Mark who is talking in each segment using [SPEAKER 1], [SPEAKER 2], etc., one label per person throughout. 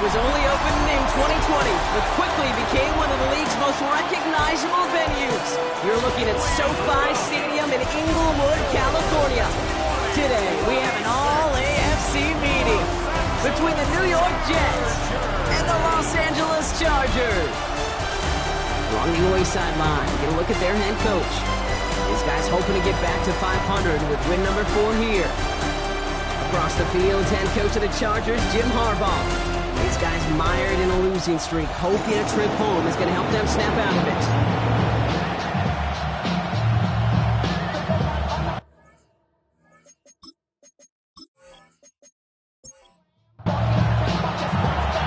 [SPEAKER 1] was only opened in 2020, but quickly became one of the league's most recognizable venues. You're looking at SoFi Stadium in Inglewood, California. Today, we have an all-AFC meeting between the New York Jets and the Los Angeles Chargers. Along the away sideline, get a look at their head coach. These guys hoping to get back to 500 with win number 4 here. Across the field, head coach of the Chargers, Jim Harbaugh. These guys mired in a losing streak, hoping a trip home is going to help them snap out of it.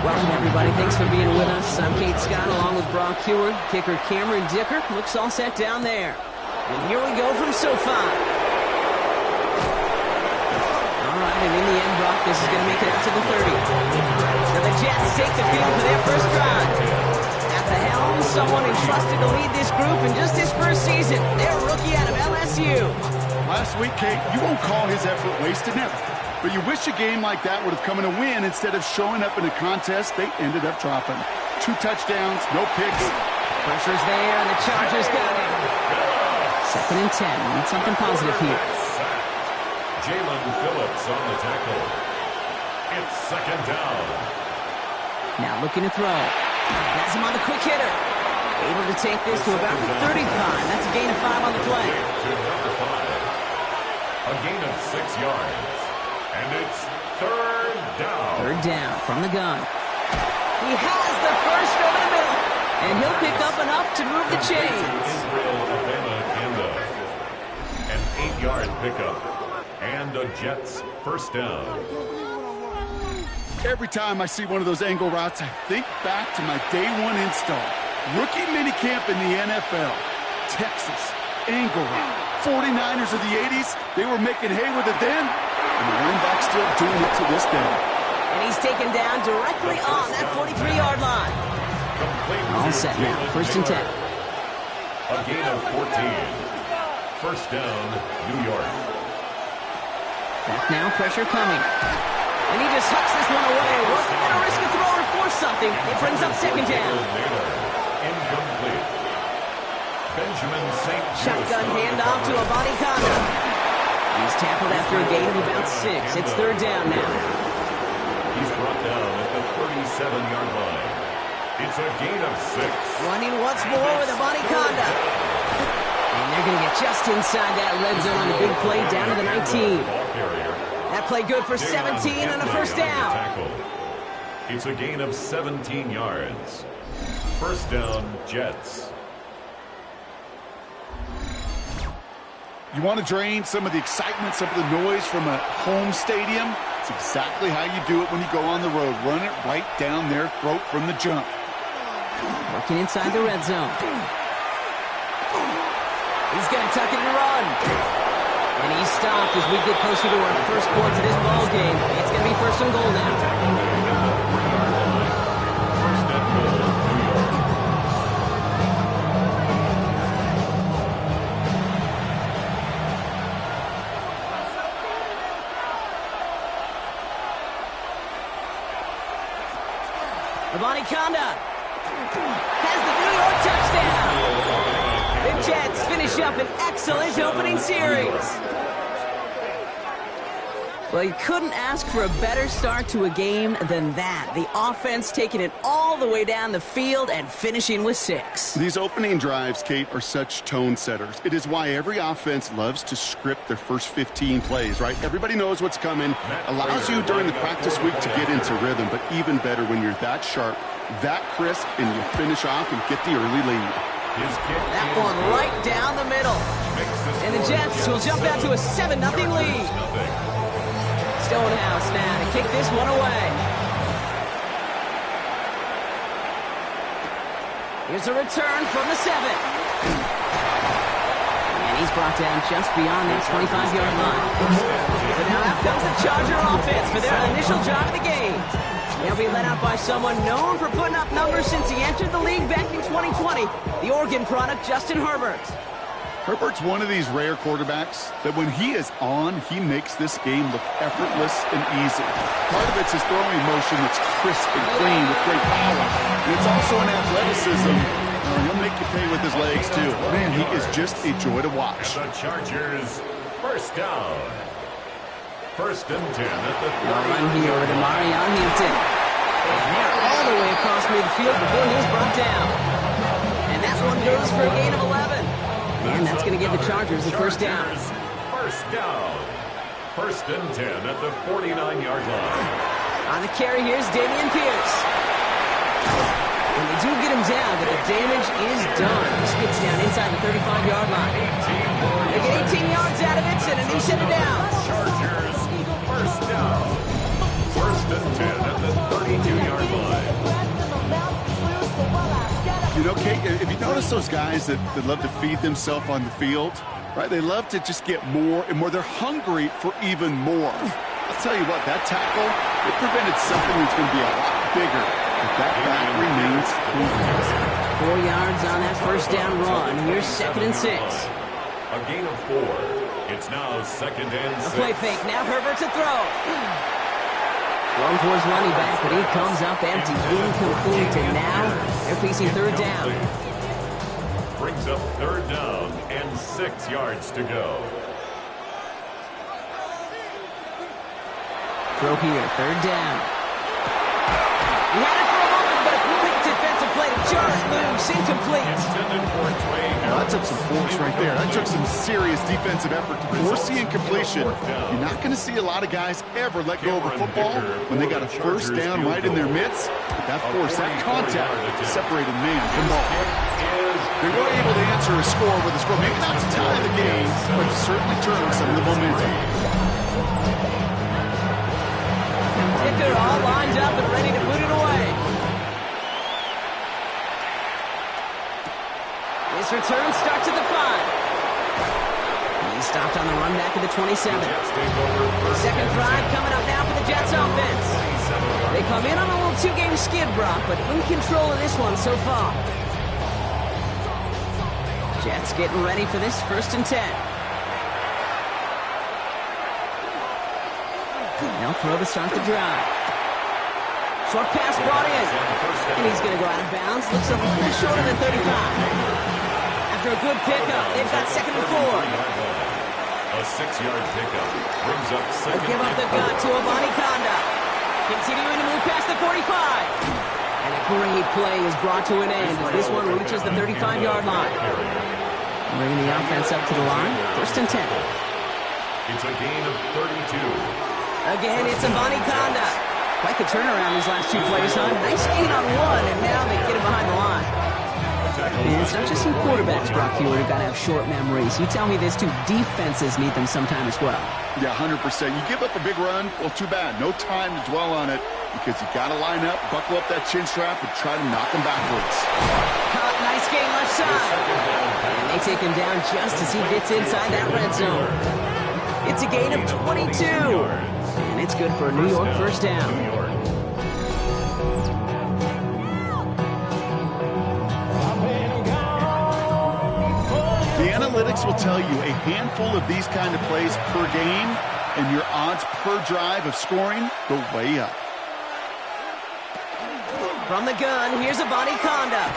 [SPEAKER 1] Welcome, everybody. Thanks for being with us. I'm Kate Scott, along with Brock Heward. Kicker Cameron Dicker looks all set down there. And here we go from SoFi. All right, and in the end, Brock, this is going to make it out to the 30. So the Jets take the field for their first drive. At the helm, someone entrusted to lead this group in just his first season. Their rookie out of LSU.
[SPEAKER 2] Last week, Kate, you won't call his effort wasted, never. But you wish a game like that would have come in a win instead of showing up in a contest they ended up dropping. 2 touchdowns, no picks.
[SPEAKER 1] Pressure's there, and the Chargers got him. 2nd and 10. Need something positive here.
[SPEAKER 3] Jalen Phillips on the tackle. It's 2nd down.
[SPEAKER 1] Now looking to throw. Has him on the quick hitter. Able to take this to about the 35. That's a gain of 5 on the play.
[SPEAKER 3] To number 5. A gain of 6 yards. And it's 3rd down.
[SPEAKER 1] 3rd down from the gun. He has the first over the middle. And he'll pick up enough to move the chains.
[SPEAKER 3] Israel Abema-Kanda. An 8-yard pickup. And a Jets first down.
[SPEAKER 2] Every time I see one of those angle routes, I think back to my day 1 install. Rookie minicamp in the NFL. Texas, angle route. 49ers of the 80s, they were making hay with it then. And the running back's still doing it to this day.
[SPEAKER 1] And he's taken down directly on that 43-yard line. All set now. 1st and 10.
[SPEAKER 3] A gain of 14. First down, New York.
[SPEAKER 1] Back now, pressure coming. And he just hucks this one away. Wasn't going to risk a throw or force something. It brings up 2nd down.
[SPEAKER 3] Incomplete. Benjamin St.
[SPEAKER 1] Shotgun handoff to Conda. He's tackled after a gain of about 6. It's 3rd down now.
[SPEAKER 3] He's brought down at the 37-yard line. It's a gain of 6.
[SPEAKER 1] Running once more with Conda. And they're going to get just inside that red zone on the big play down to the 19. That play good for 17 and a first down.
[SPEAKER 3] It's a gain of 17 yards. First down, Jets.
[SPEAKER 2] You want to drain some of the excitement, some of the noise from a home stadium? It's exactly how you do it when you go on the road. Run it right down their throat from the jump.
[SPEAKER 1] Working inside the red zone. He's going to tuck it and run. And he's stopped as we get closer to our first points of this ball game. It's going to be 1st and goal now.
[SPEAKER 3] First and goal, New York.
[SPEAKER 1] Conda has the New York touchdown. The Jets finish up an excellent opening series. Well, you couldn't ask for a better start to a game than that. The offense taking it all the way down the field and finishing with 6.
[SPEAKER 2] These opening drives, Kate, are such tone setters. It is why every offense loves to script their first 15 plays, right? Everybody knows what's coming. Allows you during the practice week to get into rhythm, but even better when you're that sharp, that crisp, and you finish off and get the early lead.
[SPEAKER 1] That one right down the middle. And the Jets will jump out to a 7-0 lead. Stonehouse now to kick this one away. Here's a return from the 7. And he's brought down just beyond that 25-yard line. But now out comes the Charger offense for their initial drive of the game. They'll be led out by someone known for putting up numbers since he entered the league back in 2020, the Oregon product, Justin Herbert.
[SPEAKER 2] Herbert's one of these rare quarterbacks that when he is on, he makes this game look effortless and easy. Part of it's his throwing motion that's crisp and clean with great power. And it's also an athleticism. He'll make you pay with his legs, too. Man, he is just a joy to watch.
[SPEAKER 3] And the Chargers, first down. First and 10 at the 30.
[SPEAKER 1] Run here with Marion Hampton. And they're all the way across midfield before he was brought down. And that one goes for a gain of 11. And that's going to give the Chargers the first down.
[SPEAKER 3] First down. First and 10 at the 49-yard line.
[SPEAKER 1] On the carry, here's Dameon Pierce. And they do get him down, but the damage is done. He skips down inside the 35-yard line. They get 18 yards out of it and a new set of downs.
[SPEAKER 3] Chargers, first down. First and 10 at the 32-yard line.
[SPEAKER 2] You know, Kate, if you notice those guys that love to feed themselves on the field, right? They love to just get more and more. They're hungry for even more. I'll tell you what, that tackle, it prevented something that's going to be a lot bigger. But that back remains clean.
[SPEAKER 1] 4 yards on that first down run. Here's second and 6.
[SPEAKER 3] A gain of 4. It's now second and 6.
[SPEAKER 1] A play fake. Now Herbert to throw. Long for his running back, but he comes up empty, incomplete, and now they're facing third down.
[SPEAKER 3] Brings up third down and 6 yards to go.
[SPEAKER 1] Throw here, third down. He had it for a moment, but a quick defensive play to jar it loose, incomplete.
[SPEAKER 2] Well, that took some force right there. That took some serious defensive effort to force the incompletion. You're not going to see a lot of guys ever let go of a football when they got a first down right in their midst. But that force, that contact, separated man from ball. They were able to answer a score with a score. Maybe not to tie the game, but to certainly turn some of the momentum.
[SPEAKER 1] Ticker all lined up and ready to boot it away. This return starts at the 5. He's stopped on the run back at the 27. Second drive coming up now for the Jets offense. They come in on a little two-game skid, Brock, but in control of this one so far. Jets getting ready for this first and 10. They'll throw to start the drive. Short pass brought in. And he's going to go out of bounds. Looks a little short of the 35. After a good pickup, they've got second and 4.
[SPEAKER 3] A 6-yard pickup brings up second.
[SPEAKER 1] They'll give up the gun to Abani Konda. Continuing to move past the 45. And a great play is brought to an end as this one reaches the 35-yard line. Bringing the offense up to the line. First and 10.
[SPEAKER 3] It's a gain of 32.
[SPEAKER 1] Again, it's Abani Konda. Quite the turnaround these last two plays, huh? Nice gain on one, and now they get him behind the line. And it's not just some quarterbacks, Brock Hewitt, who've got to have short memories. You tell me this too, defenses need them sometime as well.
[SPEAKER 2] Yeah, 100%. You give up a big run, well, too bad. No time to dwell on it because you got to line up, buckle up that chin strap, and try to knock them backwards.
[SPEAKER 1] Caught, nice gain left side. And they take him down just as he gets inside that red zone. It's a gain of 22. And it's good for a New York first down.
[SPEAKER 2] The analytics will tell you a handful of these kind of plays per game, and your odds per drive of scoring go way up.
[SPEAKER 1] From the gun, here's Abani Konda.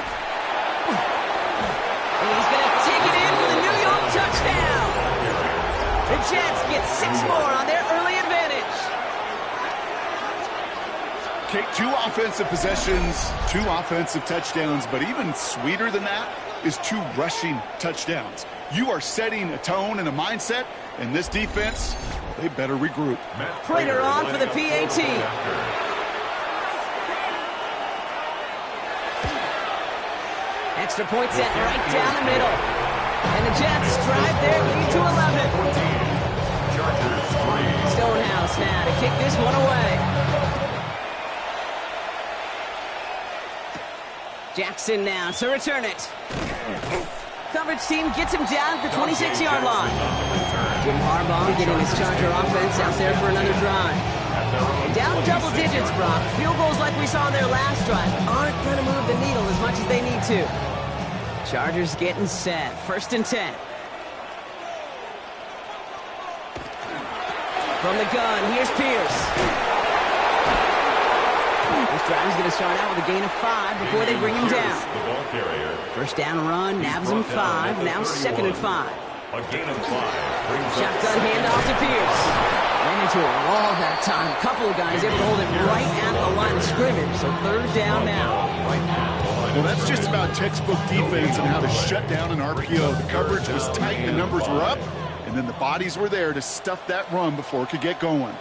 [SPEAKER 1] And he's going to take it in for the New York touchdown. The Jets get 6 more on their early advantage.
[SPEAKER 2] Okay, 2 offensive possessions, 2 offensive touchdowns, but even sweeter than that is 2 rushing touchdowns. You are setting a tone and a mindset, and this defense, they better regroup.
[SPEAKER 1] Prater on for the PAT. Extra point set right down the middle. And the Jets drive their lead to 11. Stonehouse now to kick this one away. Jackson now to return it. Coverage team gets him down at the 26-yard line. Jim Harbaugh getting his Charger offense out there for another drive. And down double digits, Brock. Field goals like we saw in their last drive aren't going to move the needle as much as they need to. Chargers getting set. First and 10. From the gun, here's Pierce. This drive is going to start out with a gain of 5 before they bring him down.
[SPEAKER 3] The ball carrier.
[SPEAKER 1] First down run, nabs him 5, now second and 5.
[SPEAKER 3] A gain of 5.
[SPEAKER 1] Shotgun handoff to Pierce. Ran into a wall that time. A couple of guys able to hold it right at the line of scrimmage, so third down now.
[SPEAKER 2] Well, that's just about textbook defense and how to shut down an RPO. The coverage was tight, the numbers were up, and then the bodies were there to stuff that run before it could get going.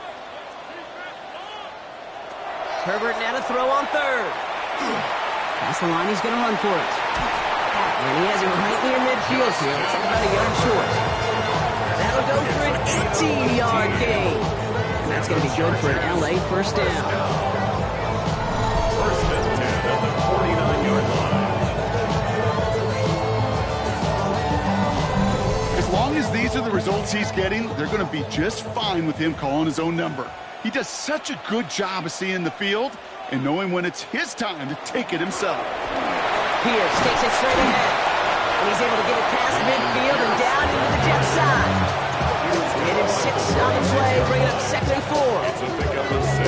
[SPEAKER 1] Herbert now to throw on third. Past the line, he's going to run for it. And he has it right near midfield here. Looks like about a yard short. That'll go for an 18-yard gain. And that's going to be good for an LA first down.
[SPEAKER 3] First and 10 at the 49-yard line.
[SPEAKER 2] As long as these are the results he's getting, they're going to be just fine with him calling his own number. He does such a good job of seeing the field and knowing when it's his time to take it himself.
[SPEAKER 1] Pierce takes it straight ahead. And he's able to get it past midfield and down into the Jets side. Made it 6 on the play, bring it up second and 4.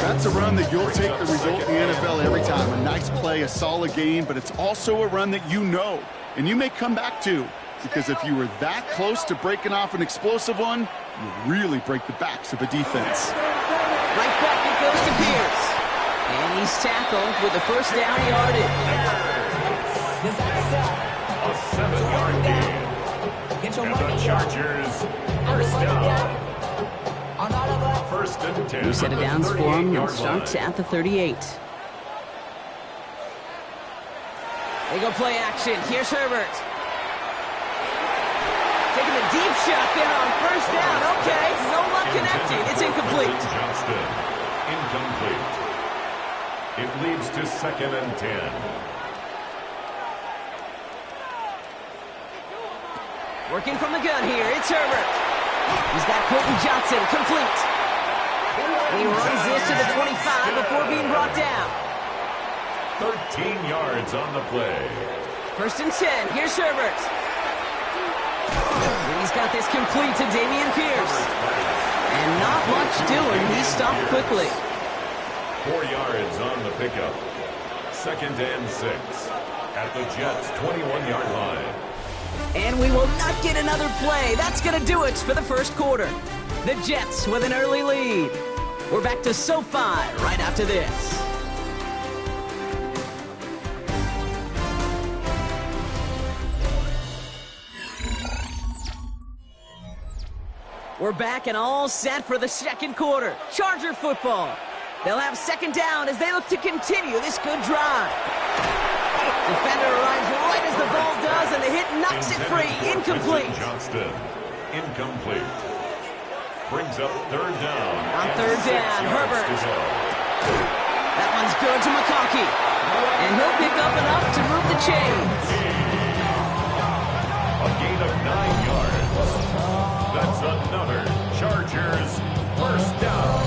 [SPEAKER 2] That's a run that you'll take the result in the NFL every time. A nice play, a solid gain, but it's also a run that you know and you may come back to. Because if you were that close to breaking off an explosive one, you really break the backs of a defense.
[SPEAKER 1] Right back it goes to Pierce. And he's tackled with the first down yardage.
[SPEAKER 3] A 7-yard gain. And the Chargers first down. First and 10.
[SPEAKER 1] New set of downs for him. It starts at the 38. They go play action. Here's Herbert. Taking a deep shot there on first down. Okay, no luck connecting. It's incomplete.
[SPEAKER 3] Johnston, incomplete. It leads to second and 10.
[SPEAKER 1] Working from the gun here. It's Herbert. He's got Quentin Johnson complete. And he runs this to the 25 before being brought down.
[SPEAKER 3] 13 yards on the play.
[SPEAKER 1] First and 10. Here's Herbert. And he's got this complete to Dameon Pierce. And not much doing. He stopped quickly.
[SPEAKER 3] 4 yards on the pickup. Second and 6 at the Jets' 21-yard line.
[SPEAKER 1] And we will not get another play. That's going to do it for the first quarter. The Jets with an early lead. We're back to SoFi right after this. We're back and all set for the second quarter. Charger football. They'll have second down as they look to continue this good drive. Defender arrives right as the ball does, and the hit knocks it free. Incomplete.
[SPEAKER 3] Johnston, incomplete. Brings up third down.
[SPEAKER 1] On third down, Herbert. That one's good to McConkey. And he'll pick up enough to move the chains.
[SPEAKER 3] A gain of 9 yards. That's another Chargers first down.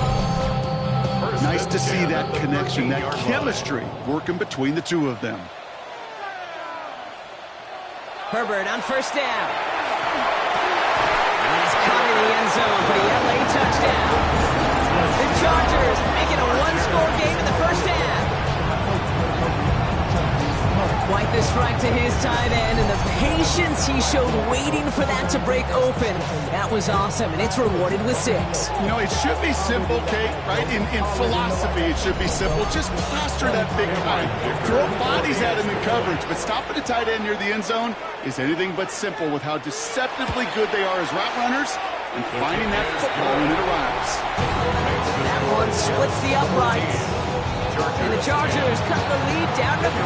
[SPEAKER 2] Nice to see that connection, that chemistry working between the two of them.
[SPEAKER 1] Herbert on first down. And he's caught in the end zone for the LA touchdown. The Chargers making a one-score game in the first half. Quite the strike to his tight end, and the patience he showed waiting for that to break open. That was awesome, and it's rewarded with 6.
[SPEAKER 2] You know, it should be simple, Kate, right? In philosophy, it should be simple. Just plaster that big guy. Throw bodies at him in coverage, but stopping a tight end near the end zone is anything but simple with how deceptively good they are as route runners and finding that football when it arrives.
[SPEAKER 1] That one splits the uprights. And the Chargers cut the lead down to 4.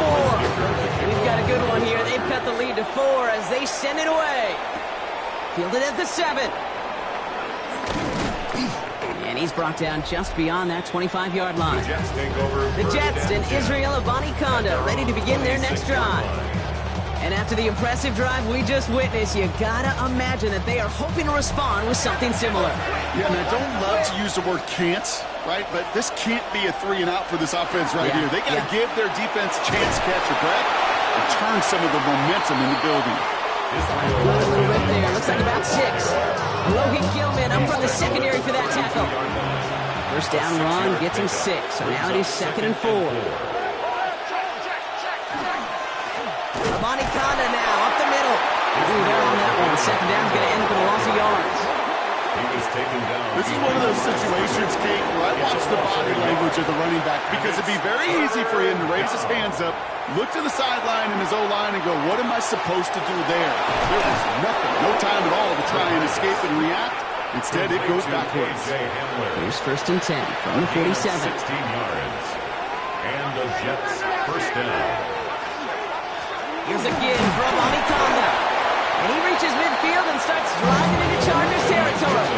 [SPEAKER 1] We've got a good one here. They've cut the lead to 4 as they send it away. Fielded at the 7. And he's brought down just beyond that 25-yard line.
[SPEAKER 3] The Jets take over.
[SPEAKER 1] The Jets and Israel Abanikanda ready to begin their next drive. And after the impressive drive we just witnessed, you gotta imagine that they are hoping to respond with something similar.
[SPEAKER 2] Yeah, and I don't love to use the word can't, right? But this can't be a 3 and out for this offense right here. They gotta give their defense a chance to catch their breath and turn some of the momentum in the building.
[SPEAKER 1] Good little rip there. Looks like about 6. Logan Gilman up from the secondary for that tackle. First down run gets him 6, so now it is 2nd and 4. Amani Conda now up the middle. Ooh, they're on that one. Second down's going to end up in a loss of yards.
[SPEAKER 3] He was taken down.
[SPEAKER 2] This is one of those situations, Kate, where I watch the body language of the running back because it'd be very easy for him to raise his hands up, look to the sideline in his O-line and go, what am I supposed to do there? There was nothing, no time at all to try and escape and react. Instead, it goes backwards.
[SPEAKER 1] Here's 1st and 10 from the 47.
[SPEAKER 3] 16 yards. And the Jets first down.
[SPEAKER 1] Here's again for Amani Conda. And he reaches midfield and starts driving into Chargers territory.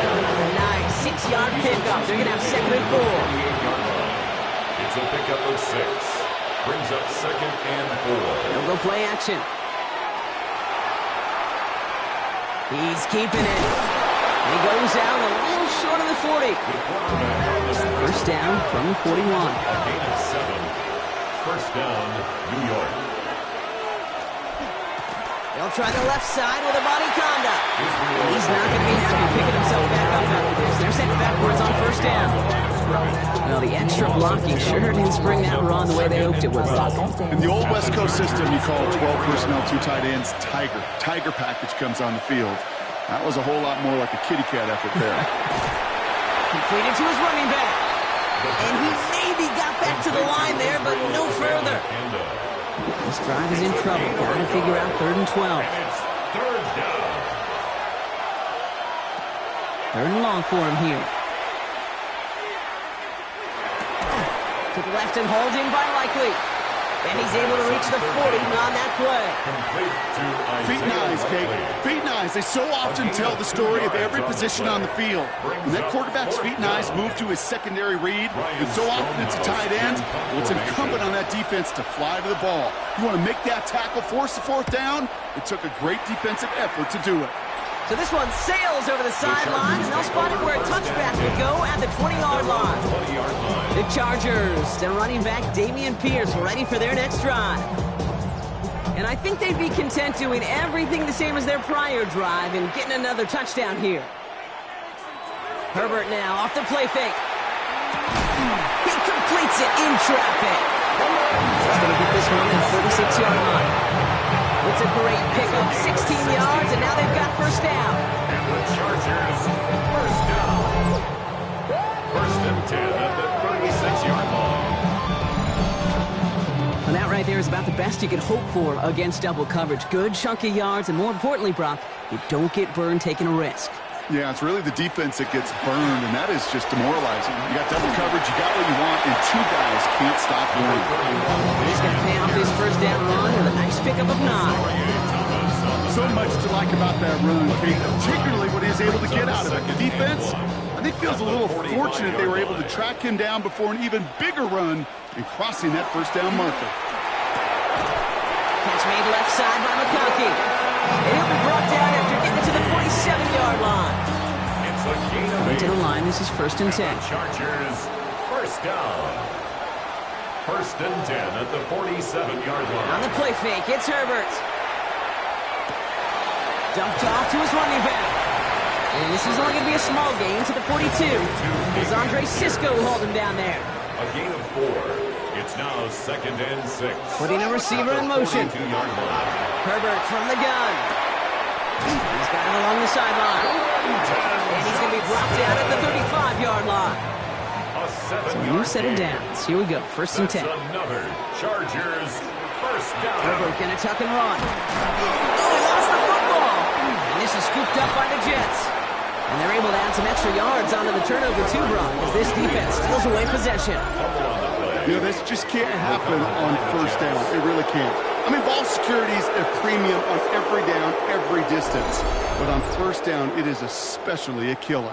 [SPEAKER 1] A nice 6-yard pickup. They're going to have 2nd and 4.
[SPEAKER 3] It's a pickup of 6. Brings up 2nd and 4.
[SPEAKER 1] They'll go play action. He's keeping it. And he goes out a little short of the 40. First down from the 41.
[SPEAKER 3] A gain of 7. First down, New York.
[SPEAKER 1] They'll try the left side with Amani Conda. And he's not going to be happy picking himself back up after this. They're sent backwards on first down. Well, the extra blocking sure didn't spring that run the way they hoped it would.
[SPEAKER 2] In the old West Coast system, you call 12 personnel, 2 tight ends, Tiger. Tiger package comes on the field. That was a whole lot more like a kitty cat effort there.
[SPEAKER 1] Completed to his running back. And he maybe got back to the line there, but no further. This drive is in trouble. Got to figure out 3rd and 12.
[SPEAKER 3] It's 3rd down.
[SPEAKER 1] 3rd and long for him here. To the left and hauled in by Likely. And he's able to reach the 40 on that play.
[SPEAKER 2] Feet and eyes, Kate. Feet and eyes. They so often tell the story of every position on the field. When that quarterback's feet and eyes move to his secondary read, and so often it's a tight end, well, it's incumbent on that defense to fly to the ball. You want to make that tackle, force the 4th down? It took a great defensive effort to do it.
[SPEAKER 1] So this one sails over the sideline, and they'll spot it where a touchback would go at the 20-yard line. The Chargers, their running back Dameon Pierce, ready for their next drive. And I think they'd be content doing everything the same as their prior drive and getting another touchdown here. Herbert now off the play fake. He completes it in traffic. He's going to get this one at 36-yard line. It's a great pickup, 16 yards, and now they've got first down.
[SPEAKER 3] And the Chargers first down. 1st and 10 at the 36-yard line.
[SPEAKER 1] And that right there is about the best you could hope for against double coverage. Good chunky yards, and more importantly, Brock, you don't get burned taking a risk.
[SPEAKER 2] Yeah, it's really the defense that gets burned, and that is just demoralizing. You got double coverage, you got what you want, and 2 guys can't stop one.
[SPEAKER 1] He's going to pay off his first down run with a nice pickup of 9.
[SPEAKER 2] So much to like about that run, Kate, particularly what he was able to get out of it. The defense, I think, feels a little fortunate they were able to track him down before an even bigger run and crossing that first down marker.
[SPEAKER 1] Catch made left side by McConkey. And he'll be brought down after getting it to the 47-yard line.
[SPEAKER 3] It's a gain of 8.
[SPEAKER 1] To the line, this is 1st and 10.
[SPEAKER 3] Chargers first down. 1st and 10 at the 47-yard line.
[SPEAKER 1] On the play fake, it's Herbert. Dumped off to his running back. And this is only going to be a small gain to the 42. As Andre Sisco hold him down there.
[SPEAKER 3] A gain of 4. It's now 2nd and 6.
[SPEAKER 1] Putting a receiver in motion.
[SPEAKER 3] 42-yard line.
[SPEAKER 1] Herbert from the gun. He's got it along the sideline. And he's going to be brought down at the 35-yard line. So a new set of downs. Here we go. 1st and 10.
[SPEAKER 3] Another Chargers first down.
[SPEAKER 1] Herbert going to tuck and run. Oh, he lost the football. And this is scooped up by the Jets. And they're able to add some extra yards onto the turnover too, Brock, as this defense steals away possession.
[SPEAKER 2] You know, this just can't happen on first down. It really can't. I mean, ball security is a premium on every down, every distance. But on first down, it is especially a killer.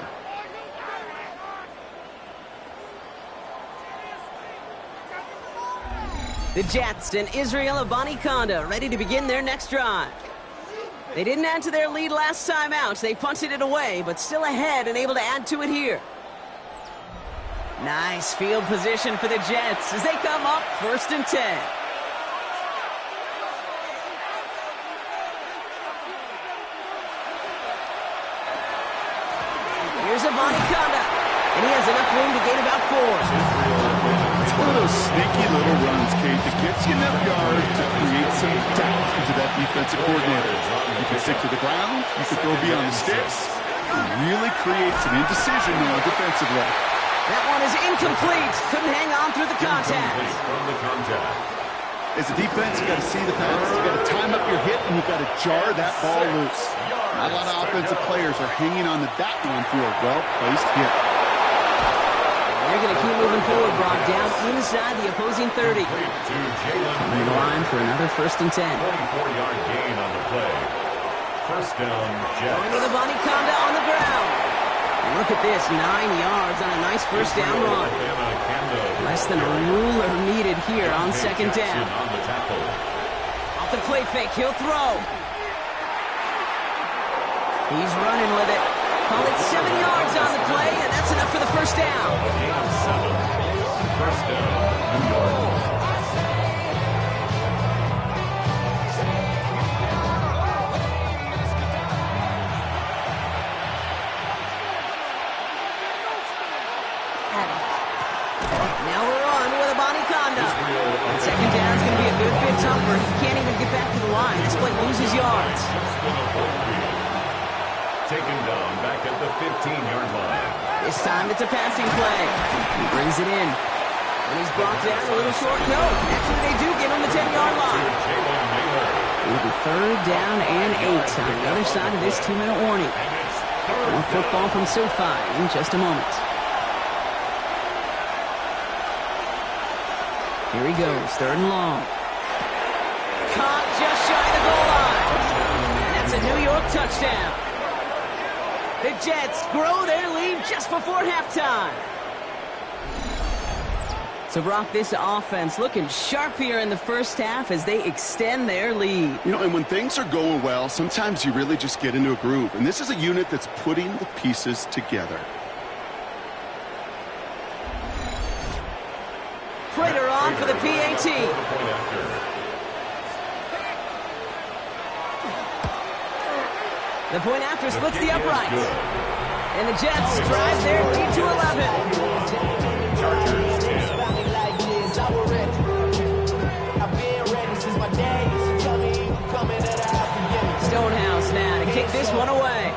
[SPEAKER 1] The Jets and Israel Abanikanda ready to begin their next drive. They didn't add to their lead last time out. They punted it away, but still ahead and able to add to it here. Nice field position for the Jets as they come up 1st and 10. And he has enough room to gain about 4.
[SPEAKER 2] It's one of those sneaky little runs, Kate, that gets you enough yards to create some doubt into that defensive coordinator. You can stick to the ground, you can throw beyond the sticks. It really creates an indecision now defensively.
[SPEAKER 1] That one is incomplete. Couldn't hang on through the contact.
[SPEAKER 3] From the contact.
[SPEAKER 2] As a defense, you got to see the pass, you got to time up your hit, and you got to jar that ball loose. Not a lot of offensive players are hanging on to that one through a well-placed hit.
[SPEAKER 1] They're going to keep moving forward, Brock, down inside the opposing 30. Coming to the line for another 1st and 10.
[SPEAKER 3] 24-yard gain on the play. First down, Jets.
[SPEAKER 1] Going with Conda on the ground. And look at this, 9 yards on a nice first down run. Less than a ruler needed here on 2nd down. Off the play fake, he'll throw. He's running with it. Call it 7 yards on the play, and that's enough for the first down.
[SPEAKER 3] First down, New York.
[SPEAKER 1] Now we're on with Conda. And 2nd down is going to be a good bit tougher. He can't even get back to the line. This play loses yards.
[SPEAKER 3] Taken down back at the 15-yard line.
[SPEAKER 1] This time it's a passing play. He brings it in. And he's brought down a little short. No, actually they do give him the 10-yard line. It'll be 3rd down and 8 on the other side of this 2-minute warning. More football from SoFi in just a moment. Here he goes, 3rd and long. Caught just shy of the goal line. And that's a New York touchdown. The Jets grow their lead just before halftime. So, Brock, this offense looking sharp here in the first half as they extend their lead.
[SPEAKER 2] You know, and when things are going well, sometimes you really just get into a groove. And this is a unit that's putting the pieces together.
[SPEAKER 1] Prater on for the PAT. The point after splits the uprights. And the Jets drive their lead to 11.
[SPEAKER 3] Chargers 10.
[SPEAKER 1] Stonehouse now to kick this one away.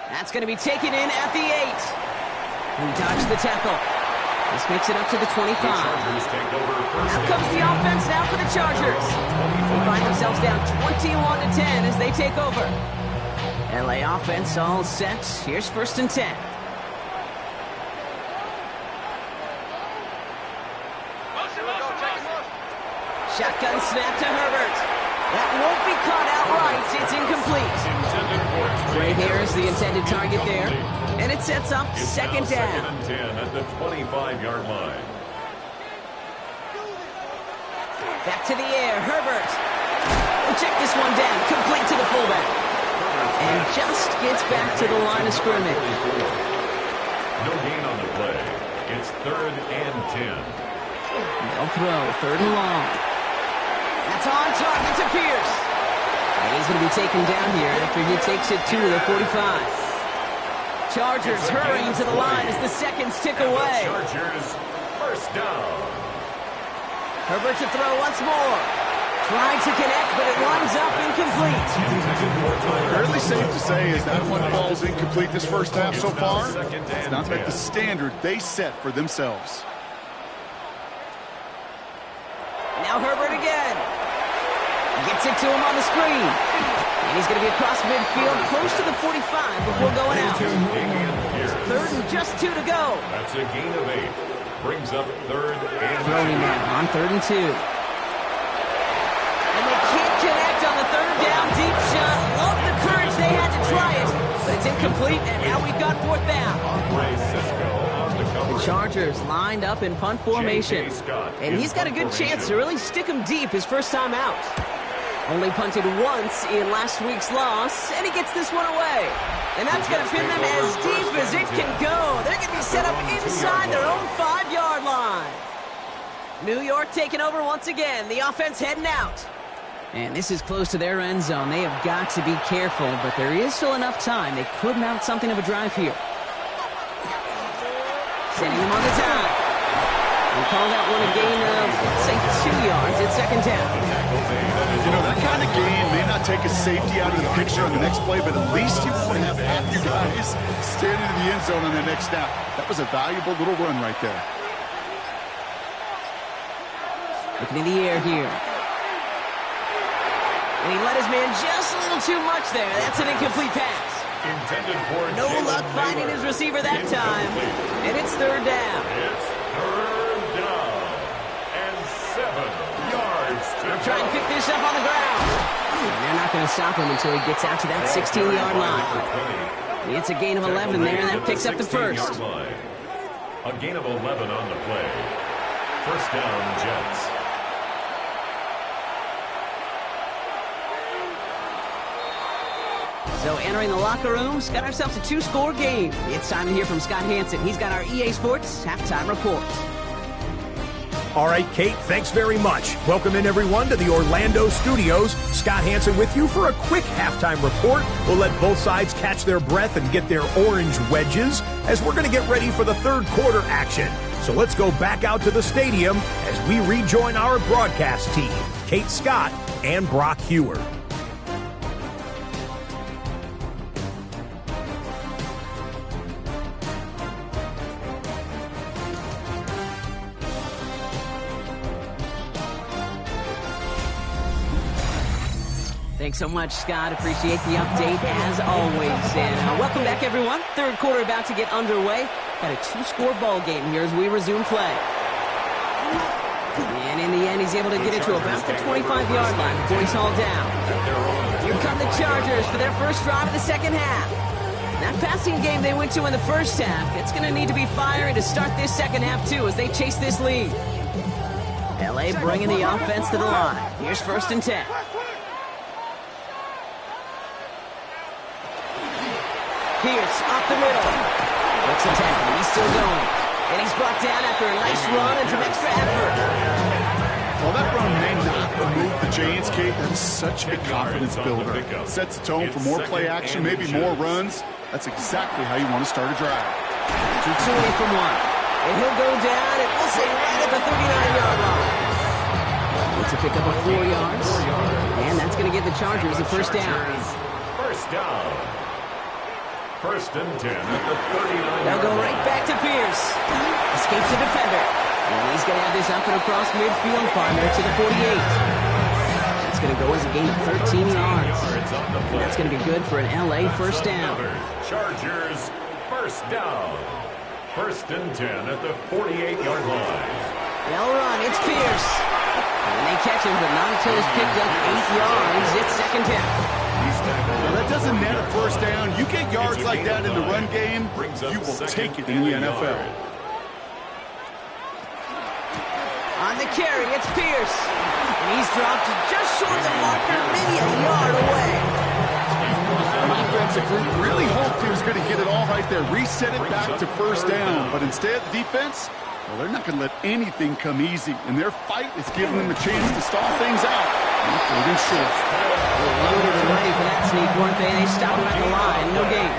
[SPEAKER 1] That's going to be taken in at the 8. He dodged the tackle. This makes it up to the 25. Out comes the offense now for the Chargers. They find themselves down 21-10 as they take over. LA offense all set. Here's 1st and 10. Shotgun snap to Herbert. That won't be caught outright. It's incomplete. Right here is the intended target there. And it sets up 2nd down.
[SPEAKER 3] 2nd and 10 at the 25-yard line.
[SPEAKER 1] Back to the air, Herbert. We'll check this one down, complete to the fullback. And just gets back to the line of scrimmage.
[SPEAKER 3] No gain on the play. It's 3rd and 10.
[SPEAKER 1] They'll throw, 3rd and long. That's on target to Pierce. And he's going to be taken down here after he takes it to the 45. Chargers hurrying to the line as the seconds tick away.
[SPEAKER 3] Chargers, first down.
[SPEAKER 1] Herbert to throw once more. Trying to connect, but it winds up incomplete.
[SPEAKER 2] Fairly safe to say is that one falls incomplete this first half so far. It's not met the standard they set for themselves.
[SPEAKER 1] Now Herbert again. Gets it to him on the screen. And he's going to be across midfield, close to the 45 before going out. 3rd and just 2 to go.
[SPEAKER 3] That's a gain of 8. Brings up 3rd and 2.
[SPEAKER 1] Throwing now on 3rd and 2. And they can't connect on the 3rd down deep shot. Love the courage they had to try it. But it's incomplete, and now we've got 4th down. The Chargers lined up in punt formation. And he's got a good chance to really stick him deep his first time out. Only punted once in last week's loss, and he gets this one away. And that's going to pin them as deep as it can go. They're going to be set up inside their own 5-yard line. New York taking over once again. The offense heading out. And this is close to their end zone. They have got to be careful, but there is still enough time. They could mount something of a drive here. Sending them on the dive. We'll call that one a gain of, let's say, 2 yards. It's second down.
[SPEAKER 2] You know, that kind of gain may not take a safety out of the picture on the next play, but at least you won't have half your guys standing in the end zone on the next snap. That was a valuable little run right there.
[SPEAKER 1] Looking in the air here. And he let his man just a little too much there. That's an incomplete pass.
[SPEAKER 3] Intended for
[SPEAKER 1] no luck finding his receiver that time. And it's third down.
[SPEAKER 3] It's third down. And 7 yards to
[SPEAKER 1] They'll try and pick this up on the ground. And they're not going to stop him until he gets out to that 16-yard line. It's a gain of 11 there, and that picks up the first.
[SPEAKER 3] A gain of 11 on the play. First down, Jets.
[SPEAKER 1] So entering the locker room, got ourselves a 2-score game. It's time to hear from Scott Hansen. He's got our EA Sports halftime report.
[SPEAKER 4] All right, Kate, thanks very much. Welcome in, everyone, to the Orlando studios. Scott Hansen with you for a quick halftime report. We'll let both sides catch their breath and get their orange wedges as we're going to get ready for the third quarter action. So let's go back out to the stadium as we rejoin our broadcast team, Kate Scott and Brock Hewer.
[SPEAKER 1] Thanks so much, Scott. Appreciate the update, as always. And welcome back, everyone. Third quarter about to get underway. Got a 2-score ball game here as we resume play. And in the end, he's able to get it to about the 25-yard line before he's hauled down. Here come the Chargers for their first drive of the second half. That passing game they went to in the first half, it's going to need to be firing to start this second half, too, as they chase this lead. L.A. bringing the offense to the line. Here's first and 10. Pierce off the middle. Looks a tackle. He's still going. And he's brought down after a nice run and some extra effort.
[SPEAKER 2] Well, that run may not remove the chains, Kate. That's such a confidence builder. Sets the tone for more play action, maybe more runs. That's exactly how you want to start a drive.
[SPEAKER 1] Shoots away from one. And he'll go down, and we'll say right at the 39-yard line. It's a pickup of 4 yards. And that's going to give the Chargers the first down.
[SPEAKER 3] First down. First and 10 at the 39.
[SPEAKER 1] They'll go right back to Pierce. Escapes the defender. And he's going to have this up and across midfield, partner, to the 48. That's going to go as a gain of 13 yards. And that's going to be good for an L.A. first down.
[SPEAKER 3] Chargers first down. First and 10 at the 48-yard line.
[SPEAKER 1] They'll run. It's Pierce. And they catch him, but not until he's picked up 8 yards. It's second down.
[SPEAKER 2] Well, that doesn't net a first down. You get yards like that in the run game, you will take it in the NFL.
[SPEAKER 1] On the carry, it's Pierce. And he's dropped just short of the marker, maybe a yard away.
[SPEAKER 2] An offensive group really hoped he was going to get it all right there, reset it back to first down. But instead, the defense, well, they're not going to let anything come easy. And their fight is giving them a chance to stall things out. They're short.
[SPEAKER 1] Loaded and ready for that sneak, weren't they? They stop him at the line. No gain.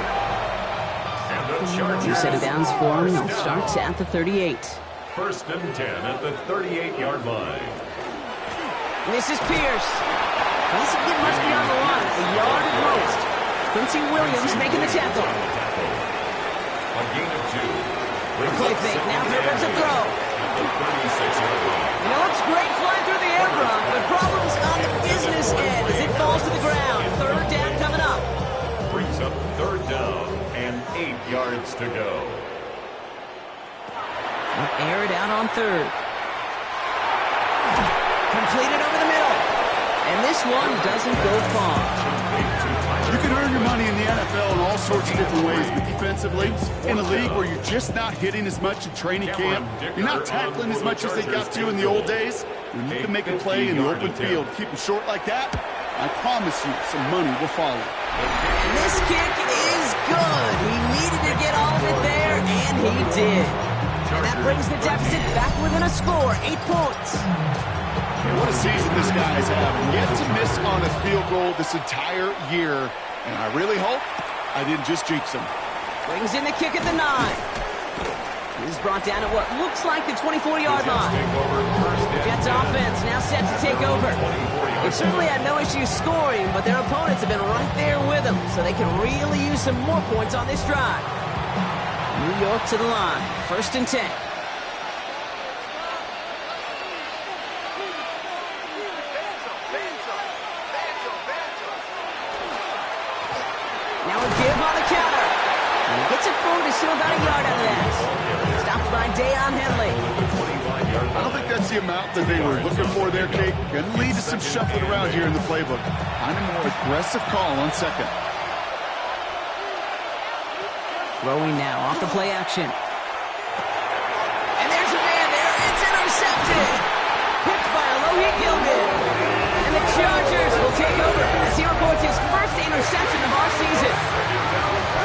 [SPEAKER 1] You set it downs for him. They'll start at the 38.
[SPEAKER 3] First and 10 at the 38-yard line.
[SPEAKER 1] This is Pierce. Doesn't get much beyond the line. A yard at most. Quincy Williams making the tackle.
[SPEAKER 3] A gain of 2.
[SPEAKER 1] Play fake. Now here comes a throw. You know, it's great flying through the air, Brock, but problems on the business end as it falls to the ground. Third down coming up.
[SPEAKER 3] Brings up third down and 8 yards to go.
[SPEAKER 1] They'll air it out on third. Completed over the middle. And this one doesn't go far.
[SPEAKER 2] You can earn your money in the NFL in all sorts of different ways, but defensively, in a league where you're just not hitting as much in training camp, you're not tackling as much as they got to in the old days, when you can make a play in the open field, keep them short like that, I promise you some money will follow.
[SPEAKER 1] And this kick is good. He needed to get all of it there, and he did. And that brings the deficit back within a score, 8 points.
[SPEAKER 2] What a season this guy is having. Yet to miss on a field goal this entire year. And I really hope I didn't just jinx him.
[SPEAKER 1] Brings in the kick at the 9. He's brought down at what looks like the 24-yard line. Jets offense now set to take over. They've certainly had no issues scoring, but their opponents have been right there with them, so they can really use some more points on this drive. New York to the line. 1st and 10. Now a give on the counter. And he gets it forward to still about a yard out of that. Stopped by Dayon Henley.
[SPEAKER 2] I don't think that's the amount that they were looking for there, Kate. Going to lead to some shuffling around here in the playbook. Kind of more aggressive call on 2nd.
[SPEAKER 1] Throwing now off the play action. And there's a man there. It's intercepted. Picked by Alohi Gilman. And the Chargers will take over as he reports his first interception of our season.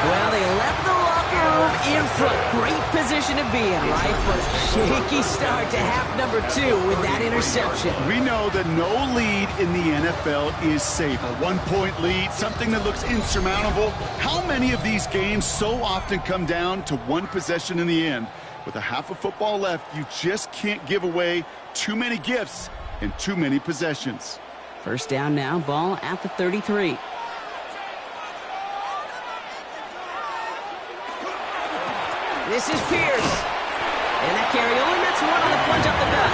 [SPEAKER 1] Well, they left the locker room in front. Great position to be in, right? But shaky start to half number 2 with that interception.
[SPEAKER 2] We know that no lead in the NFL is safe. A 1-point lead, something that looks insurmountable. How many of these games so often come down to one possession in the end? With a half of football left, you just can't give away too many gifts and too many possessions.
[SPEAKER 1] 1st down now, ball at the 33. This is Pierce. And that carry only nets 1 on the plunge up the gut.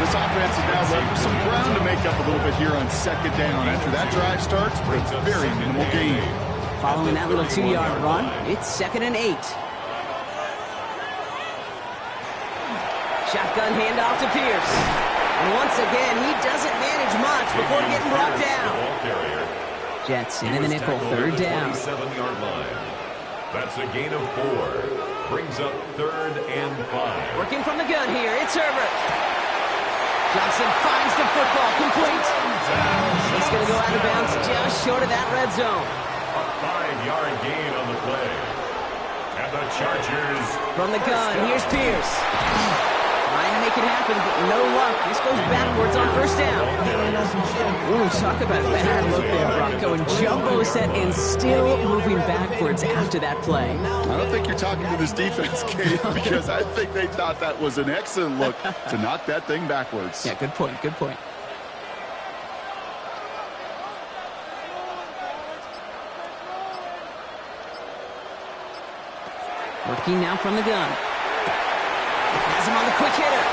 [SPEAKER 2] This offense is now left with some ground to make up a little bit here on 2nd down. After that drive starts, it's a very minimal gain.
[SPEAKER 1] Following that little 2-yard run, it's 2nd and 8. Shotgun handoff to Pierce. And once again, he doesn't manage much before getting brought down. Jets in the nickel, 3rd down.
[SPEAKER 3] 7-yard line. That's a gain of 4. Brings up 3rd and 5.
[SPEAKER 1] Working from the gun here, it's Herbert. Johnson finds the football, complete. He's going to go out of bounds just short of that red zone.
[SPEAKER 3] A 5-yard gain on the play. And the Chargers.
[SPEAKER 1] From the gun, here's Pierce. Trying to make it happen, but no luck. This goes backwards on 1st down. Ooh, talk about a bad look there, Brock. Going jumbo set and still moving backwards after that play.
[SPEAKER 2] I don't think you're talking to this defense, Kate, because I think they thought that was an excellent look to knock that thing backwards.
[SPEAKER 1] Yeah, good point, good point. Working now from the gun. Has him on the quick hitter.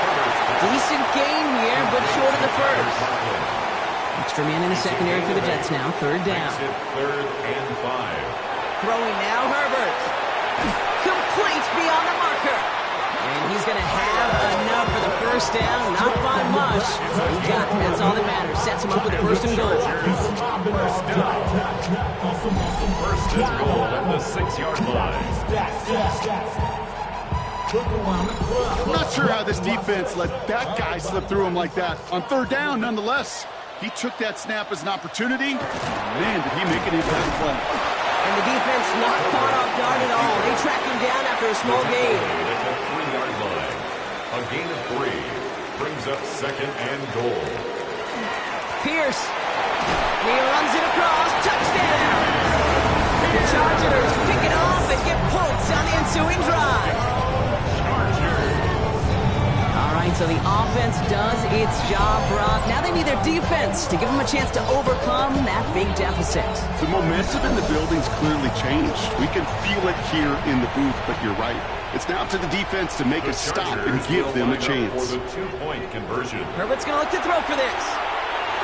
[SPEAKER 1] Decent gain here, but short of the 1st. Extra man in the secondary for the Jets now. 3rd down.
[SPEAKER 3] 3rd and 5.
[SPEAKER 1] Throwing now, Herbert. Complete beyond the marker. And he's going to have enough for the 1st down. Not by much. He got it. That's all that matters. Sets him up with the 1st and goal.
[SPEAKER 3] 1st and goal at the 6-yard line.
[SPEAKER 2] I'm not sure how this defense let that guy slip through him like that. On 3rd down, nonetheless, he took that snap as an opportunity. Man, did he make an impact play.
[SPEAKER 1] And the defense not caught off guard at all. They track him down after a small gain.
[SPEAKER 3] At the 3-yard line. A gain of 3 brings up 2nd and goal.
[SPEAKER 1] Pierce. And he runs it across. Touchdown. The Chargers pick it off and get points on the ensuing drive. So the offense does its job, Brock. Now they need their defense to give them a chance to overcome that big deficit.
[SPEAKER 2] The momentum in the building's clearly changed. We can feel it here in the booth, but you're right. It's now to the defense to make a stop and give them a chance.
[SPEAKER 3] For the 2-point conversion.
[SPEAKER 1] Herbert's going to look to throw for this.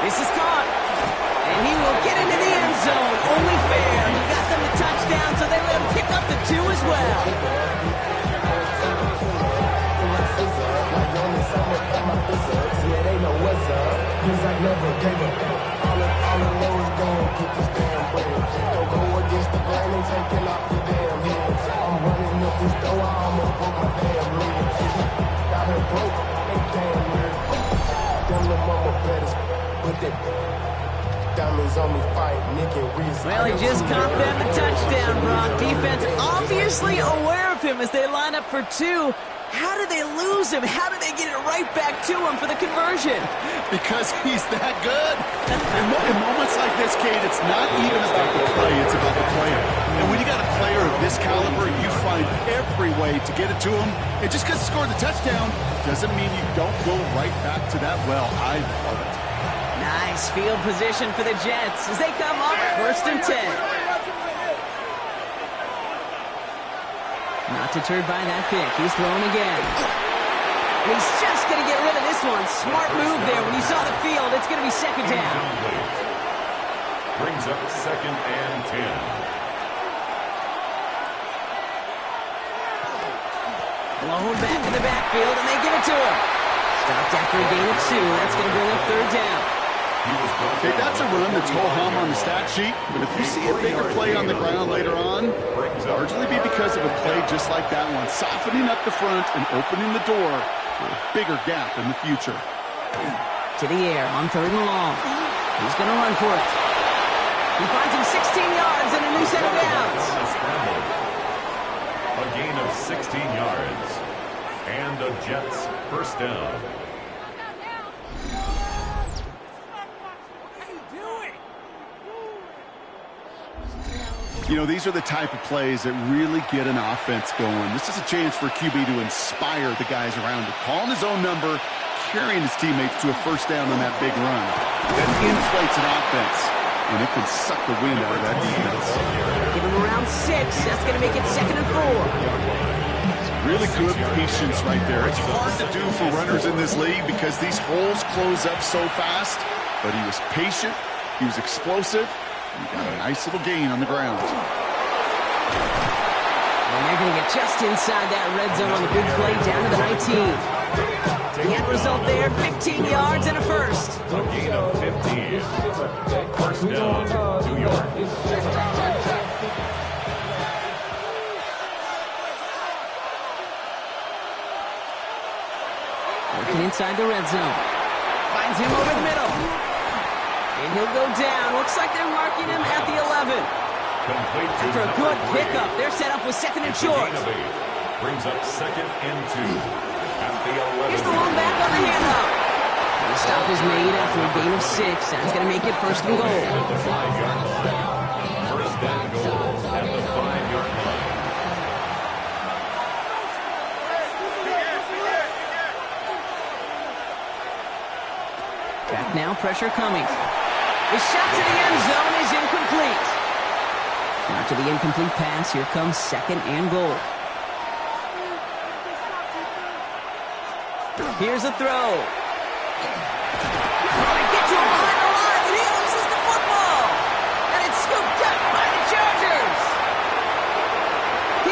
[SPEAKER 1] This is caught. And he will get into the end zone. Only fair. He got them the touchdown, so they let him pick up the 2 as well. Well, he just caught them a touchdown, Brock. Defense obviously aware of him as they line up for 2. How did they lose him? How did they get it right back to him for the conversion?
[SPEAKER 2] Because he's that good. In moments like this, Kate, it's not even about the play, it's about the player. And when you got a player of this caliber, you find every way to get it to him. And just because he scored the touchdown doesn't mean you don't go right back to that well. I love it.
[SPEAKER 1] Nice field position for the Jets as they come up 1st and 10. Not deterred by that pick. He's throwing again. And he's just going to get rid of this one. Smart move there. When you saw the field, it's going to be 2nd down.
[SPEAKER 3] Brings up 2nd and 10.
[SPEAKER 1] Blown back in the backfield, and they give it to him. Stopped after a gain of 2. That's going to bring up 3rd down.
[SPEAKER 2] Okay, that's a run that's ho-hum on the stat sheet, but if you see a bigger play on the ground later on, largely be because of a play just like that one, softening up the front and opening the door for a bigger gap in the future.
[SPEAKER 1] To the air on 3rd and long. He's going to run for it. He finds him 16 yards and a new set of downs.
[SPEAKER 3] A gain of 16 yards. And the Jets 1st down.
[SPEAKER 2] You know, these are the type of plays that really get an offense going. This is a chance for QB to inspire the guys around him. Calling his own number, carrying his teammates to a 1st down on that big run. That inflates an offense, and it can suck the wind out of that defense.
[SPEAKER 1] Give him around 6. That's going to make it 2nd and 4.
[SPEAKER 2] Really good patience right there. It's hard to do for runners in this league because these holes close up so fast, but he was patient, he was explosive. You got a nice little gain on the ground.
[SPEAKER 1] And they're going to get just inside that red zone on the big play down to the 19. The end result there, 15 yards and a 1st.
[SPEAKER 3] A gain of 15. 1st down, 2 yards.
[SPEAKER 1] Working inside the red zone. Finds him over the middle. And he'll go down. Looks like they're marking him at the 11. After a good pickup, they're set up with 2nd and short.
[SPEAKER 3] Brings up 2nd and 2 at the 11.
[SPEAKER 1] Here's the long back on the handoff. The stop is made after a gain of 6. That's going to make it 1st and goal.
[SPEAKER 3] At the 5-yard line. 1st and goal at the 5-yard line.
[SPEAKER 1] Back now, pressure coming. The shot to the end zone is incomplete. After the incomplete pass, here comes 2nd and goal. Here's a throw. They get to him behind the line, and he loses the football. And it's scooped up by the Chargers.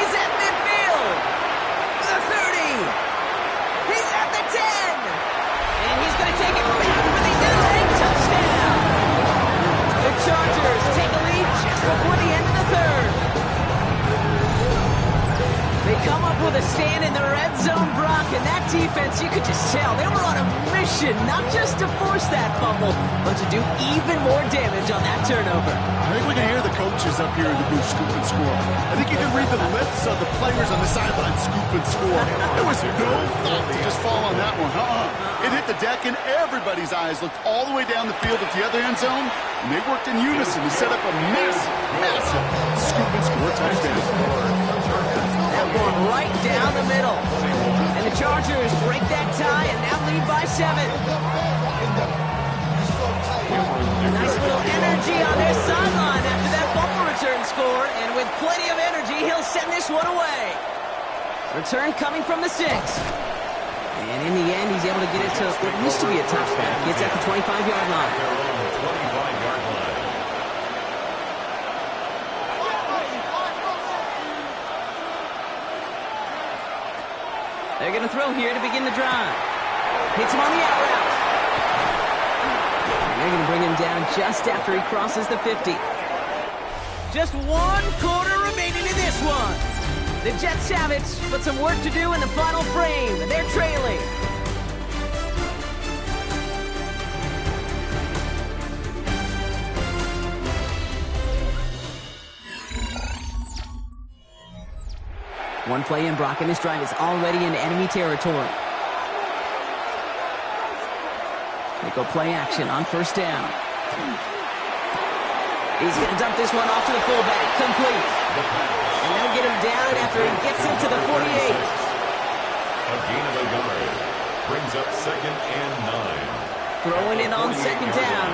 [SPEAKER 1] He's at midfield. The 30. He's at the 10. And he's going to take it back for the LA touchdown. The Chargers take a lead just before the end of the 3rd. They come up with a stand in the red zone, Brock, and that defense, you could just tell, they were on a mission, not just to force that fumble, but to do even more damage on that turnover.
[SPEAKER 2] I think we can hear the coaches up here in the booth scoop and score. I think you can read the lips of the players on the sideline scoop and score. There was no thought to just fall on that one. It hit the deck, and everybody's eyes looked all the way down the field at the other end zone, and they worked in unison to set up a massive scoop and score touchdown.
[SPEAKER 1] That one right down the middle. And the Chargers break that tie and now lead by 7. Nice little energy on their sideline after that fumble return score. And with plenty of energy, he'll send this one away. Return coming from the 6. And in the end, he's able to get it to what used to be a touchback. It's at the 25-yard line. They're going to throw here to begin the drive. Hits him on the out route. And they're going to bring him down just after he crosses the 50. Just 1 quarter remaining in this one. The Jets have it, but some work to do in the final frame. They're trailing. One play in, Brock, and this drive is already in enemy territory. They go play action on first down. He's going to dump this one off to the fullback. Complete. And they'll get him down after he gets into the 48.
[SPEAKER 3] A gain of a yard. Brings up 2nd and 9.
[SPEAKER 1] Throwing it on second down.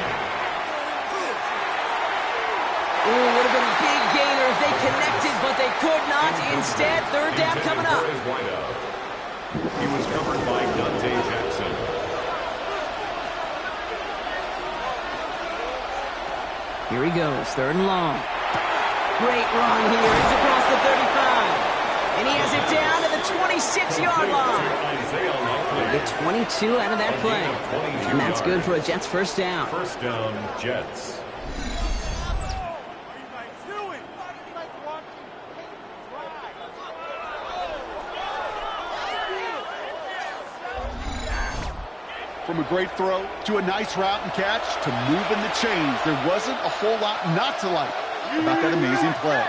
[SPEAKER 1] Ooh, would have been a big gainer if they connected, but they could not. Instead, third down coming up.
[SPEAKER 3] He was covered by Dante Jackson.
[SPEAKER 1] Here he goes, 3rd and long. Great run here. It's across the 35. And he has it down to the 26-yard line. They get 22 out of that play. And that's good for a Jets first down.
[SPEAKER 3] First down, Jets.
[SPEAKER 2] From a great throw to a nice route and catch to moving the chains, there wasn't a whole lot not to like about that amazing play.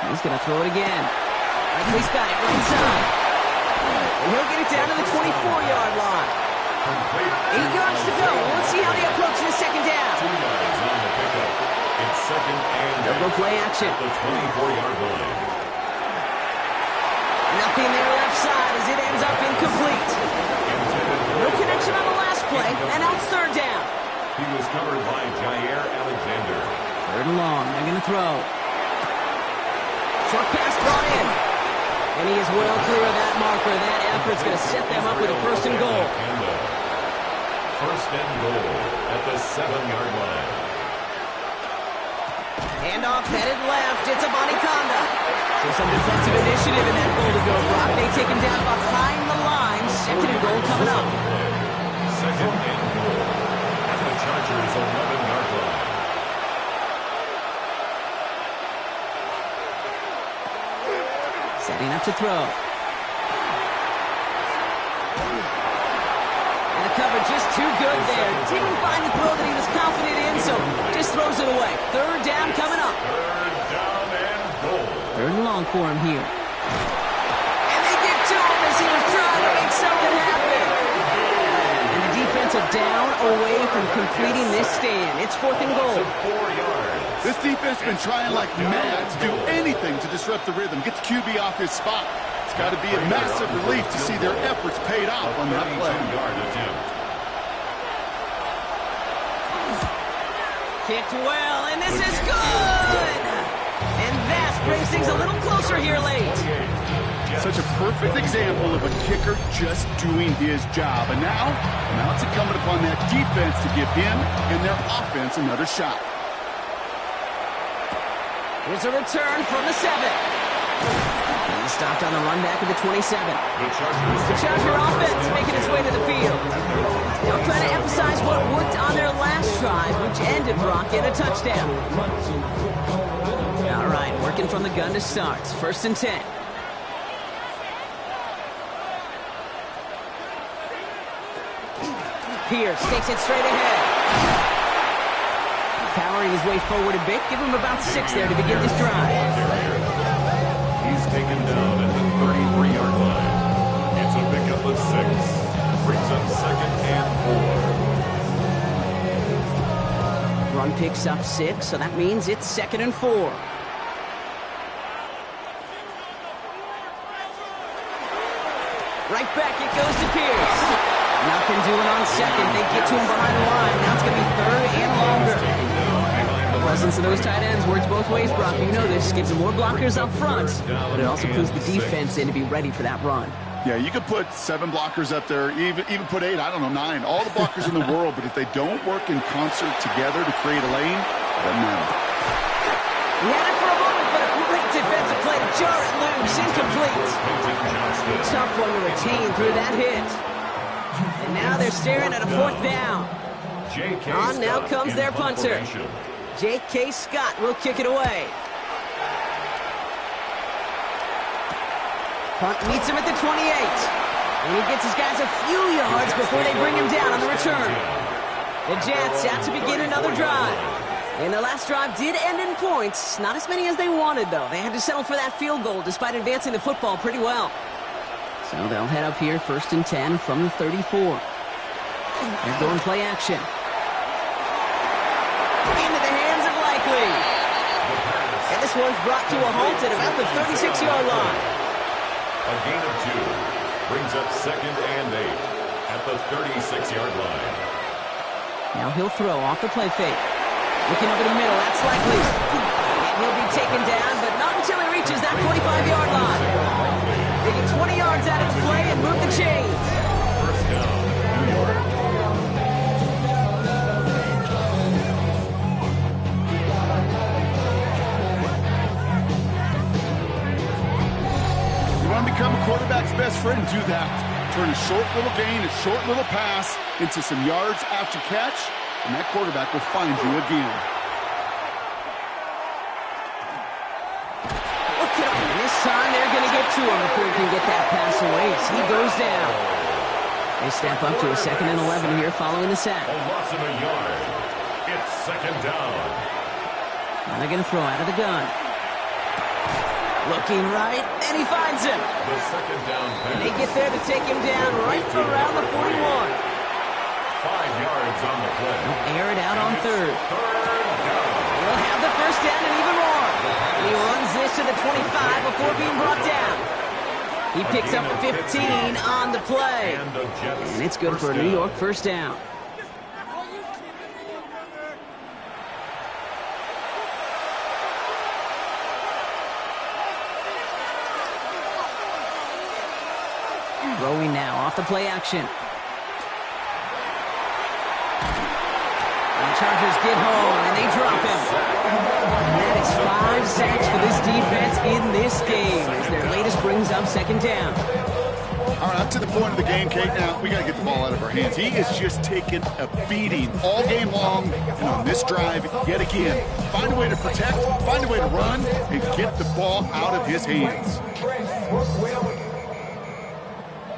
[SPEAKER 1] He's going to throw it again. He's got it right side. And he'll get it down to the 24-yard line. 8 yards to go. Let's see how they approach this second down.
[SPEAKER 3] 2 yards on the pickup. It's 2nd and
[SPEAKER 1] They'll go play action.
[SPEAKER 3] the 24-yard line.
[SPEAKER 1] Nothing there left side as it ends up incomplete. No connection on the last play, and now it's third down.
[SPEAKER 3] He was covered by Jair Alexander.
[SPEAKER 1] 3rd and long. They're going to throw. Short pass brought in. And he is well clear of that marker. That effort's going to set them up with a 1st and goal.
[SPEAKER 3] First and goal at the 7-yard line.
[SPEAKER 1] Handoff headed left. It's a Bonniconda. So some defensive initiative in that goal to go, Brock. They take him down behind the line. 2nd and goal coming up.
[SPEAKER 3] 2nd and goal at the Chargers' 11-yard line.
[SPEAKER 1] Setting up to throw. And the cover just too good there. Didn't find the throw that he was confident in, so just throws it away. 3rd down coming up.
[SPEAKER 3] 3rd down and goal.
[SPEAKER 1] 3rd and long for him here. And they get to him as he was trying to make something happen. And the defensive down away from completing this stand. It's 4th and goal.
[SPEAKER 3] 4 yards.
[SPEAKER 2] This defense has been trying like mad to do anything to disrupt the rhythm, get the QB off his spot. It's got to be a massive relief to see their efforts paid off on that play.
[SPEAKER 3] 32-yard attempt.
[SPEAKER 1] Kicked well, and this is good! And that brings things a little closer here late.
[SPEAKER 2] Such a perfect example of a kicker just doing his job. And now it's incumbent upon that defense to give him and their offense another shot.
[SPEAKER 1] Here's a return from the 7. He stopped on the run back of the 27. The Charger offense making its way to the field. They'll try to emphasize what worked on their last drive, which ended Brock in a touchdown. All right, working from the gun to start. 1st and 10. Pierce takes it straight ahead. Powering his way forward a bit. Give him about 6 there to begin this drive.
[SPEAKER 3] He's taken down at the 33-yard line. It's a pickup of 6. Brings up 2nd and 4.
[SPEAKER 1] Run picks up 6, so that means it's 2nd and 4. Right back it goes to Pierce. Nothing doing on 2nd. They get to him behind the line. Now it's going to be 3rd and longer. The presence of those tight ends works both ways, Brock. You know this. Gives them more blockers up front, but it also puts the defense in to be ready for that run.
[SPEAKER 2] Yeah, you could put 7 blockers up there, even put 8, I don't know, 9. All the blockers in the world, but if they don't work in concert together to create a lane, it doesn't matter.
[SPEAKER 1] He had it for a moment, but a great defensive play to jar it loose. Incomplete. Tough one to retain through that hit. And now they're staring at a 4th down. On now comes their punter. J.K. Scott will kick it away. Punt meets him at the 28. And he gets his guys a few yards before they bring him down on the return. The Jets out to begin another drive. And the last drive did end in points. Not as many as they wanted, though. They had to settle for that field goal despite advancing the football pretty well. So they'll head up here, 1st and 10 from the 34. They're going play action. Into the hands of Likely. And this one's brought to a halt at about the 36-yard line.
[SPEAKER 3] A gain of 2 brings up 2nd and 8 at the 36-yard line.
[SPEAKER 1] Now he'll throw off the play fake. Looking over the middle, that's Likely. And he'll be taken down, but not until he reaches that 45-yard line. They get 20 yards out of the play and move the chains.
[SPEAKER 3] First down, New York.
[SPEAKER 2] You want to become a quarterback's best friend, do that. Turn a short little gain, a short little pass into some yards after catch, and that quarterback will find you again.
[SPEAKER 1] Look at him. And this time they're going to get to him before he can get that pass away as he goes down. They step up to a 2nd and 11 here following the sack.
[SPEAKER 3] A loss of a yard. It's 2nd down.
[SPEAKER 1] Now they're going to throw out of the gun. Looking right, and he finds him.
[SPEAKER 3] The 2nd down pass.
[SPEAKER 1] And they get there to take him down right around the 41.
[SPEAKER 3] 5 yards on the play.
[SPEAKER 1] They'll air it out on 3rd.
[SPEAKER 3] 3rd down.
[SPEAKER 1] He'll have the 1st down and even more. And he runs this to the 25 before being brought down. He picks up the 15 on the play. And it's good for a New York 1st down. Throwing now off the play action. And the Chargers get home and they drop him. And that is 5 sacks for this defense in this game as their latest brings up 2nd down.
[SPEAKER 2] All right, up to the point of the game, Kate. Now, we got to get the ball out of our hands. He is just taking a beating all game long. And on this drive, yet again, find a way to protect, find a way to run, and get the ball out of his hands.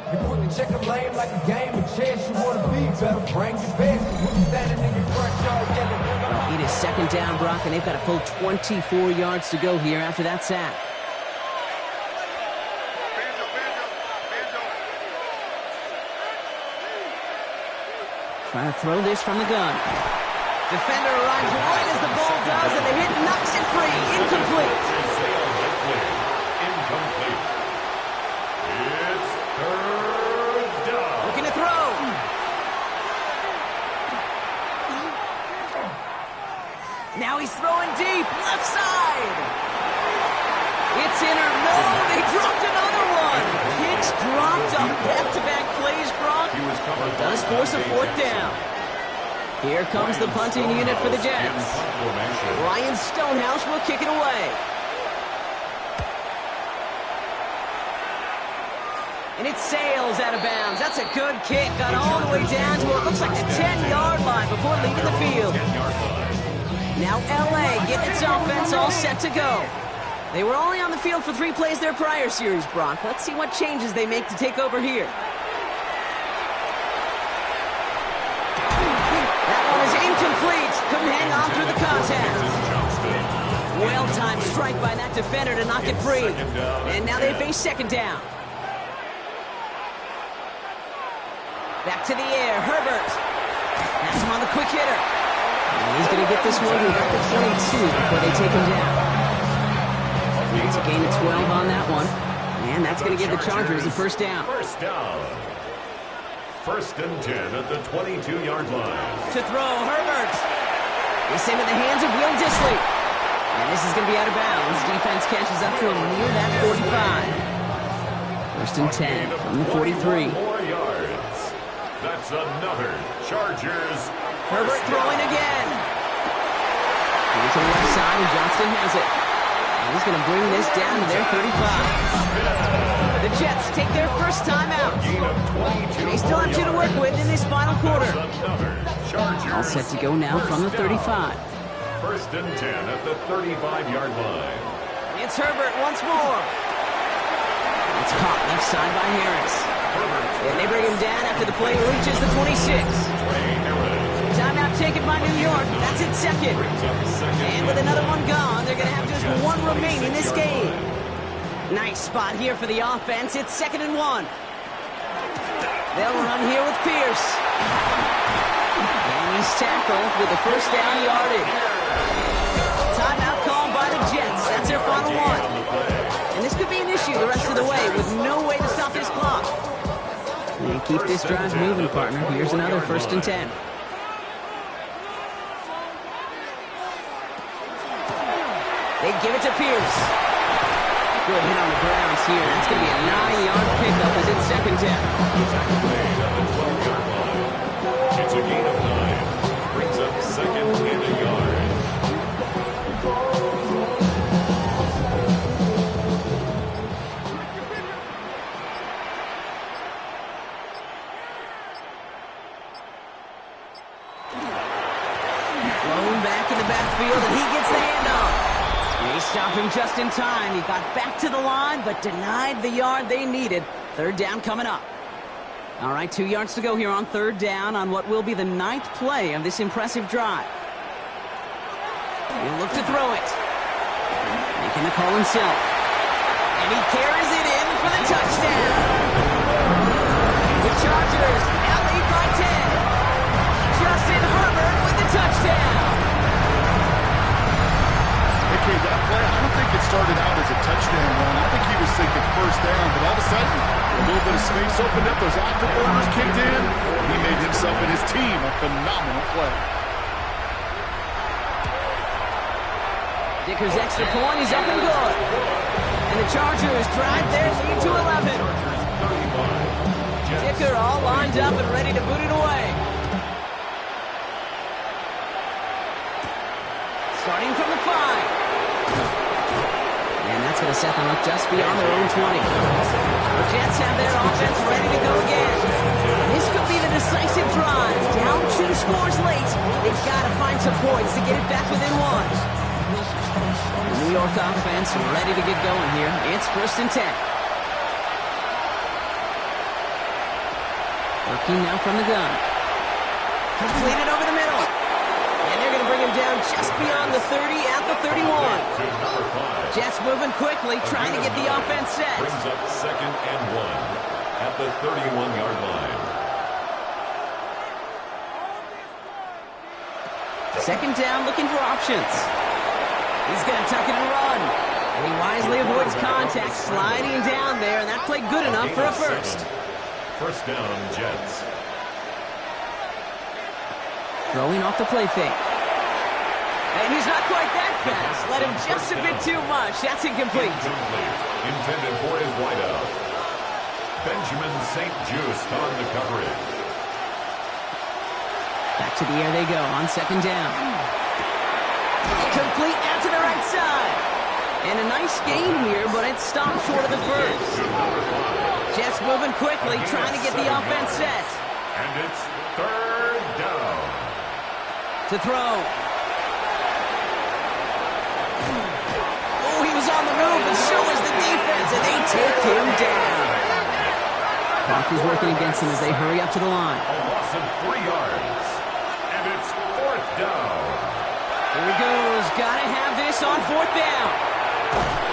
[SPEAKER 5] You put the check lane like a game of chess. You want to be better, bring your best. When you standing in your front yard yelling.
[SPEAKER 1] It is 2nd down, Brock, and they've got a full 24 yards to go here after that sack. Trying to throw this from the gun. Defender arrives right as the ball does, and the hit knocks it free. Incomplete.
[SPEAKER 3] Incomplete. It's 3rd down.
[SPEAKER 1] Looking to throw. Now he's throwing deep, left side. It's in or no, they dropped another one. Hicks dropped on back-to-back plays, Brock. It does force a 4th down. Here comes the punting unit for the Jets. Ryan Stonehouse will kick it away. And it sails out of bounds. That's a good kick. Got all the way down to what looks like the 10-yard line before leaving the field. Now LA getting its offense all set to go. They were only on the field for 3 plays their prior series, Brock. Let's see what changes they make to take over here. That one is incomplete. Couldn't hang on through the contact. Well-timed strike by that defender to knock it free. And now they face 2nd down. Back to the air, Herbert. That's him on the quick hitter. And he's going to get this one to about the 22 before they take him down. And it's a gain of 12 on that one. And that's going to give the Chargers a 1st down.
[SPEAKER 3] 1st down. 1st and 10 at the 22-yard line.
[SPEAKER 1] To throw, Herbert. It's into the hands of Will Dissly. And this is going to be out of bounds. Defense catches up to him near that 45. 1st and 10 from the 43.
[SPEAKER 3] 4 yards. That's another Chargers.
[SPEAKER 1] Herbert throwing again. Going to the left side, and Johnston has it. And he's going to bring this down to their 35. The Jets take their first time out. They still have 2 to work with in this final quarter. All set to go now from the 35.
[SPEAKER 3] 1st and 10 at the 35-yard line.
[SPEAKER 1] It's Herbert once more. It's caught left side by Harris. And they bring him down after the play reaches the 26. Timeout taken by New York. That's its second. And with another one gone, they're going to have just one remaining this game. Nice spot here for the offense. It's 2nd and 1. They'll run here with Pierce. And he's tackled with the first down yardage. Timeout called by the Jets. That's their final one. And this could be an issue the rest of the way with no way to stop this clock. And keep this drive moving, partner. Here's another 1st and 10. They give it to Pierce. Good hit on the grounds here. That's going to be a 9-yard pickup as it's 2nd down.
[SPEAKER 3] It's a gain of 9. Brings up 2nd and a yard.
[SPEAKER 1] Blown back in the backfield, and he gets the handoff. They stopped him just in time. He got back to the line, but denied the yard they needed. 3rd down coming up. All right, 2 yards to go here on 3rd down on what will be the 9th play of this impressive drive. He'll look to throw it. Making the call himself. And he carries it in for the touchdown. The Chargers now lead by 10. Justin Herbert with the touchdown.
[SPEAKER 2] Okay, that play, I don't think it started out as a touchdown run. I think he was thinking 1st down, but all of a sudden, a little bit of space opened up. Those afterburners kicked in. He made himself and his team a phenomenal play.
[SPEAKER 1] Dicker's extra point is up and good. And the Chargers drive their lead to 11. Dicker all lined up and ready to boot it away. Starting from the 5. And that's going to set them up just beyond their own 20. The Jets have their offense ready to go again. This could be the decisive drive. Down 2 scores late. They've got to find some points to get it back within 1. The New York offense ready to get going here. It's 1st and 10. Working now from the gun. Completed over the middle. And they're going to bring him down just beyond the 30 at the 31. Jets moving quickly, trying to get the offense set.
[SPEAKER 3] Brings up 2nd and 1 at the 31-yard line.
[SPEAKER 1] 2nd down, looking for options. He's going to tuck it and run. And he wisely avoids contact, sliding down there, and that played good enough for a 1st.
[SPEAKER 3] 1st down, Jets.
[SPEAKER 1] Throwing off the play fake. And he's not quite that fast. Let him just a bit too much. That's incomplete.
[SPEAKER 3] Intended for his wideout. Benjamin St. Just on the coverage.
[SPEAKER 1] Back to the air they go on 2nd down. Complete out to the right side. And a nice gain here, but it's stopped short of the 1st. Jets moving quickly, trying to get the offense set.
[SPEAKER 3] And it's 3rd down.
[SPEAKER 1] To throw. Oh, he was on the move, but so was the defense, and they take him down. Clock is working against him as they hurry up to the line.
[SPEAKER 3] A loss of 3 yards. And it's 4th down.
[SPEAKER 1] Here he goes. Gotta have this on 4th down.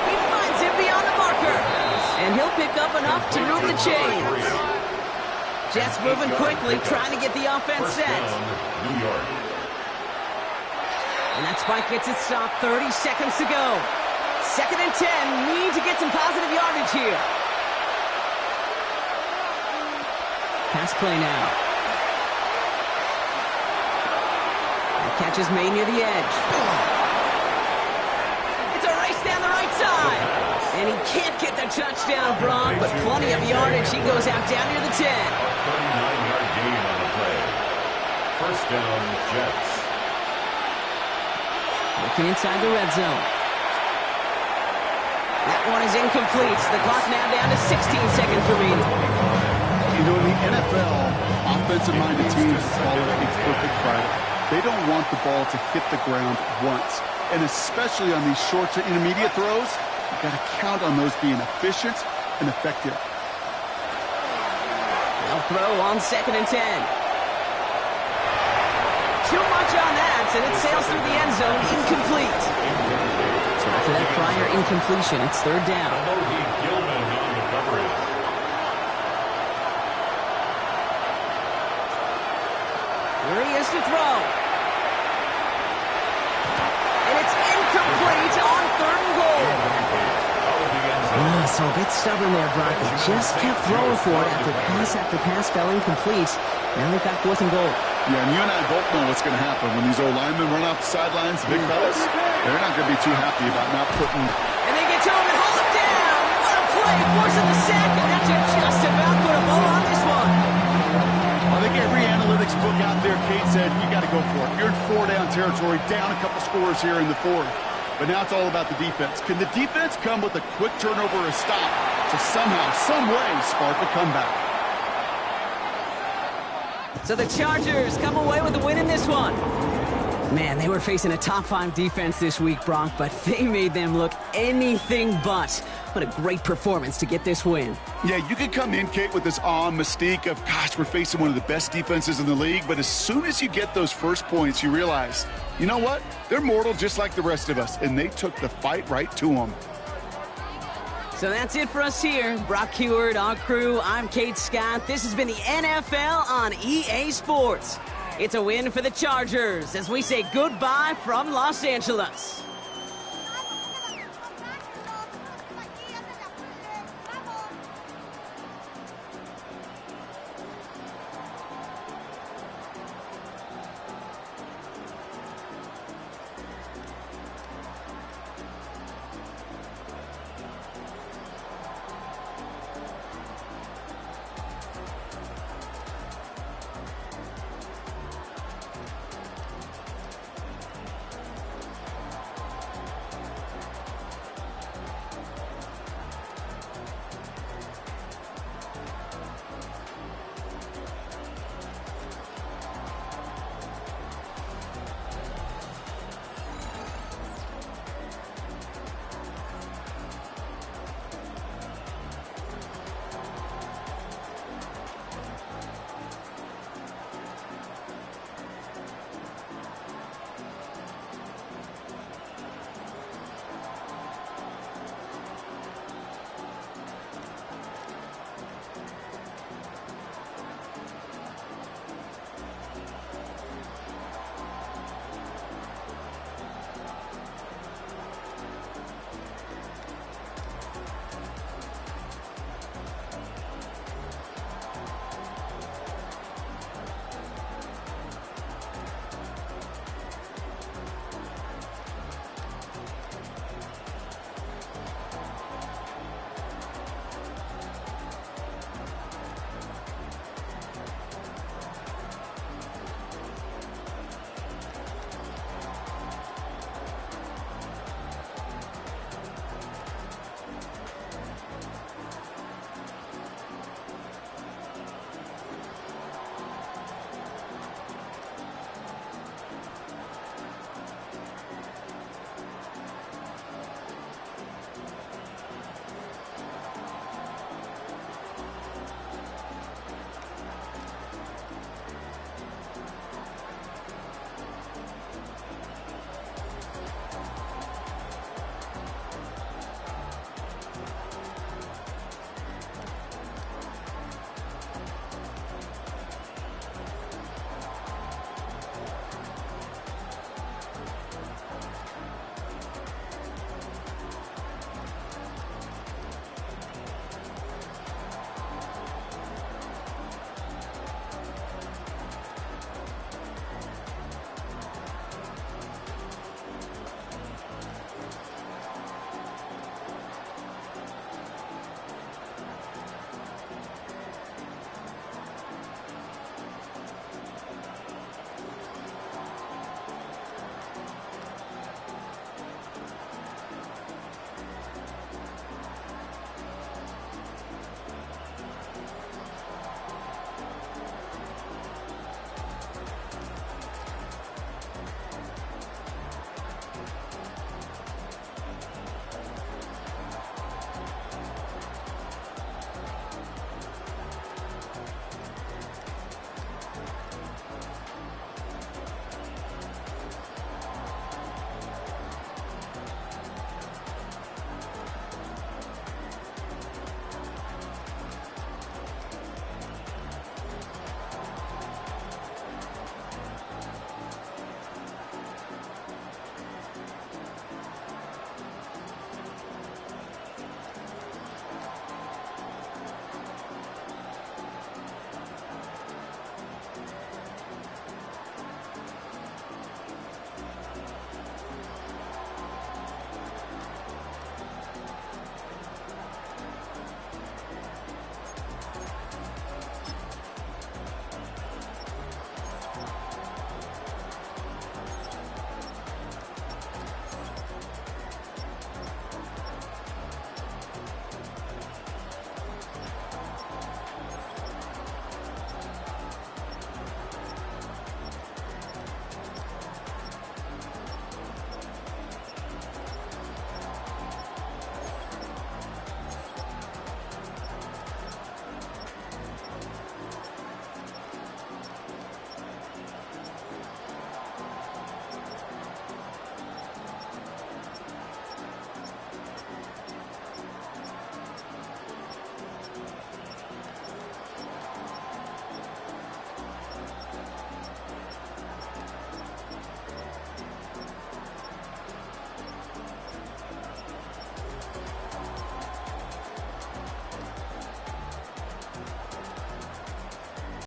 [SPEAKER 1] He finds it beyond the marker. And he'll pick up enough to move the chains. Jets moving quickly, trying to get the offense set.
[SPEAKER 3] New York.
[SPEAKER 1] And that spike gets it stopped. 30 seconds to go. 2nd and 10. Need to get some positive yardage here. Pass play now. The catch is made near the edge. It's a race down the right side. And he can't get the touchdown, Brock, but plenty of yardage. He goes out down near the 10.
[SPEAKER 3] 39-yard gain on the play. 1st down, Jets.
[SPEAKER 1] Looking inside the red zone. That one is incomplete. The clock now down to 16 seconds remaining.
[SPEAKER 2] You know, in the NFL, offensive-minded teams call it a perfect Friday. They don't want the ball to hit the ground once. And especially on these short to intermediate throws, you've got to count on those being efficient and effective.
[SPEAKER 1] They'll throw on 2nd and 10. too much on that, and it sails through the end zone incomplete. So after that prior incompletion, it's third down.
[SPEAKER 3] Gilman on the coverage.
[SPEAKER 1] Here he is to throw. And it's incomplete on third and goal. So a bit stubborn there, Brock. They just kept throwing for it after pass fell incomplete. Now they've got fourth and goal.
[SPEAKER 2] Yeah, and you and I both know what's going to happen when these old linemen run off the sidelines, big fellas. They're not going to be too happy about not putting...
[SPEAKER 1] And they get to him and hold him down. What a play, forcing the sack, and that should just about put a bow on this one.
[SPEAKER 2] I think every analytics book out there, Kate said, you got to go for it. You're in four-down territory, down a couple scores here in the fourth. But now it's all about the defense. Can the defense come with a quick turnover or a stop to somehow, some way, spark a comeback?
[SPEAKER 1] So the Chargers come away with a win in this one. Man, they were facing a top-5 defense this week, Brock, but they made them look anything but. What a great performance to get this win.
[SPEAKER 2] Yeah, you could come in, Kate, with this awe and mystique of, gosh, we're facing one of the best defenses in the league, but as soon as you get those first points, you realize, you know what? They're mortal just like the rest of us, and they took the fight right to them.
[SPEAKER 1] So that's it for us here. Brock Heward, our crew, I'm Kate Scott. This has been the NFL on EA Sports. It's a win for the Chargers as we say goodbye from Los Angeles.